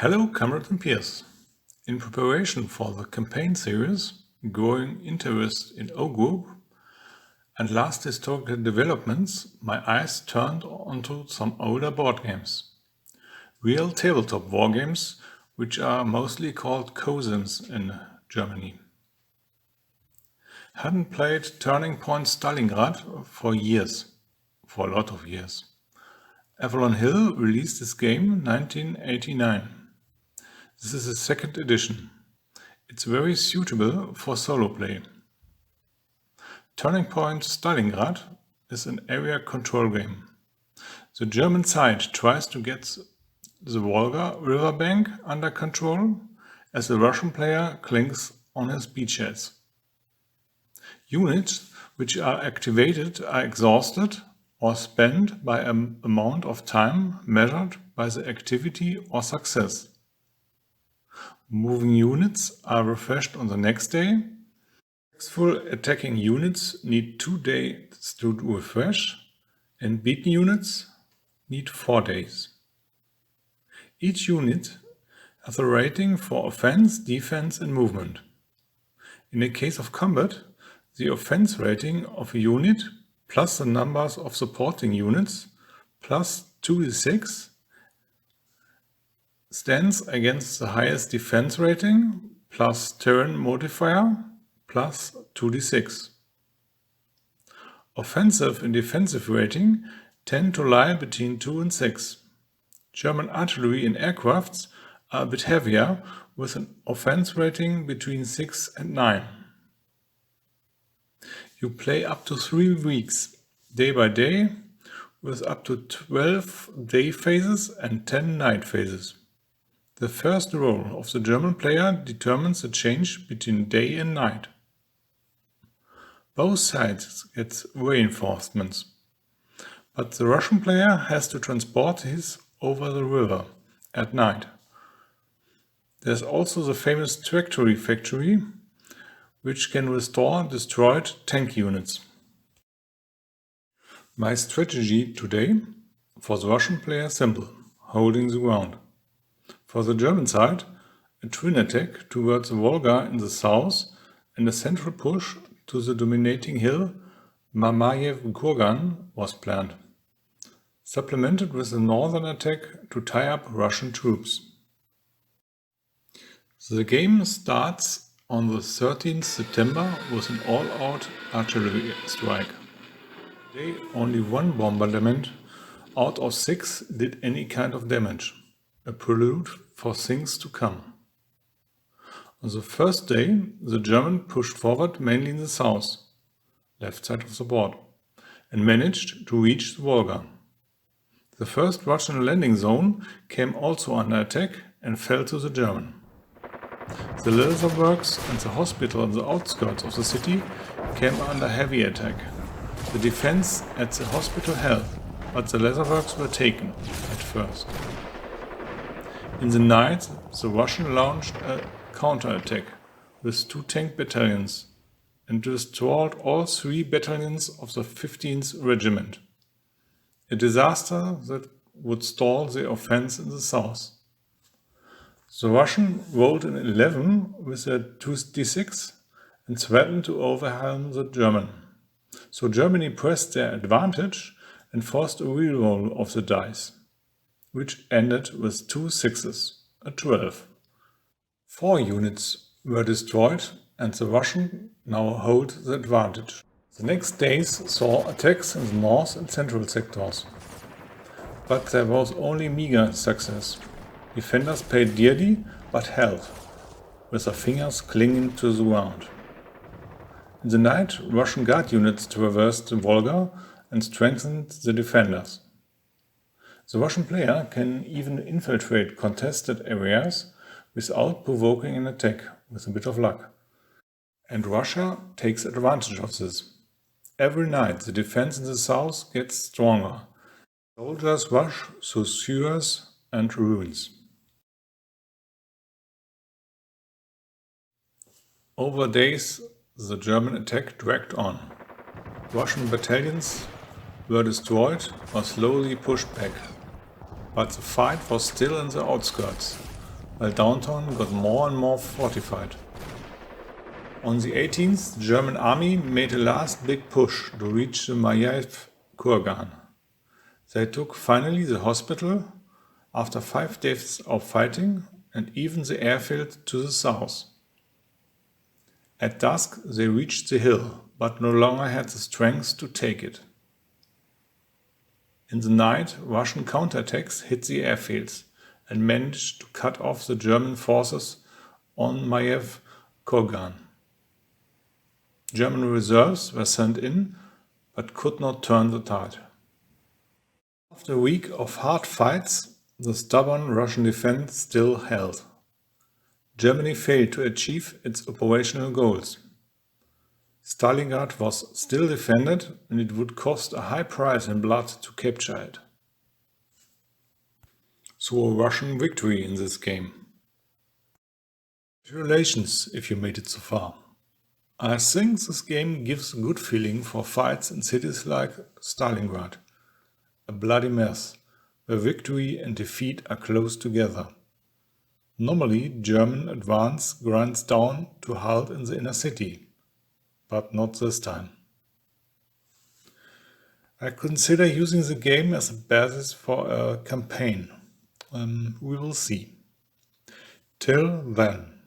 Hello, comrades and peers. In preparation for the campaign series, growing interest in O Group and last historical developments, my eyes turned onto some older board games. Real tabletop war games, which are mostly called cosims in Germany. Hadn't played Turning Point Stalingrad for a lot of years. Avalon Hill released this game in 1989. This is the second edition. It's very suitable for solo play. Turning Point Stalingrad is an area control game. The German side tries to get the Volga riverbank under control as the Russian player clings on his beachheads. Units which are activated are exhausted or spent by an amount of time measured by the activity or success. Moving units are refreshed on the next day. Successful attacking units need 2 days to refresh, and beaten units need 4 days. Each unit has a rating for offense, defense, and movement. In the case of combat, the offense rating of a unit plus the numbers of supporting units plus 2d6 stands against the highest defense rating plus terrain modifier plus 2d6. Offensive and defensive rating tend to lie between 2 and 6. German artillery and aircrafts are a bit heavier with an offense rating between 6 and 9. You play up to 3 weeks, day by day, with up to 12 day phases and 10 night phases. The first roll of the German player determines the change between day and night. Both sides get reinforcements, but the Russian player has to transport his over the river at night. There's also the famous trajectory factory, which can restore destroyed tank units. My strategy today for the Russian player is simple: holding the ground. For the German side, a twin attack towards the Volga in the south and a central push to the dominating hill Mamayev Kurgan was planned, supplemented with a northern attack to tie up Russian troops. The game starts on the 13th September with an all-out artillery strike. Today, only one bombardment out of 6 did any kind of damage, a prelude for things to come. On the first day, the Germans pushed forward mainly in the south, left side of the board, and managed to reach the Volga. The first Russian landing zone came also under attack and fell to the German. The leather works and the hospital on the outskirts of the city came under heavy attack. The defense at the hospital held, but the leather works were taken at first. In the night, the Russians launched a counterattack with 2 tank battalions and destroyed all 3 battalions of the 15th Regiment. A disaster that would stall the offense in the south. The Russian rolled an 11 with a 2d6 and threatened to overwhelm the German. So Germany pressed their advantage and forced a reroll of the dice, which ended with 2 sixes, a 12. 4 units were destroyed and the Russians now hold the advantage. The next days saw attacks in the north and central sectors, but there was only meager success. Defenders paid dearly but held, with their fingers clinging to the ground. In the night, Russian guard units traversed the Volga and strengthened the defenders. The Russian player can even infiltrate contested areas without provoking an attack, with a bit of luck. And Russia takes advantage of this. Every night the defense in the south gets stronger. Soldiers rush through sewers and ruins. Over days the German attack dragged on. Russian battalions were destroyed or slowly pushed back. But the fight was still in the outskirts. while downtown got more and more fortified. On the 18th, the German army made a last big push to reach the Maiev kurgan. They took finally the hospital after 5 days of fighting and even the airfield to the south. At dusk they reached the hill, but no longer had the strength to take it. In the night, Russian counterattacks hit the airfields and managed to cut off the German forces on Maiev kurgan. German reserves were sent in, but could not turn the tide. After a week of hard fights, the stubborn Russian defense still held. Germany failed to achieve its operational goals. Stalingrad was still defended, and it would cost a high price in blood to capture it. So a Russian victory in this game. Congratulations if you made it so far. I think this game gives a good feeling for fights in cities like Stalingrad, a bloody mess, where victory and defeat are close together. Normally, German advance grinds down to halt in the inner city, but not this time. I consider using the game as a basis for a campaign. We will see. Till then.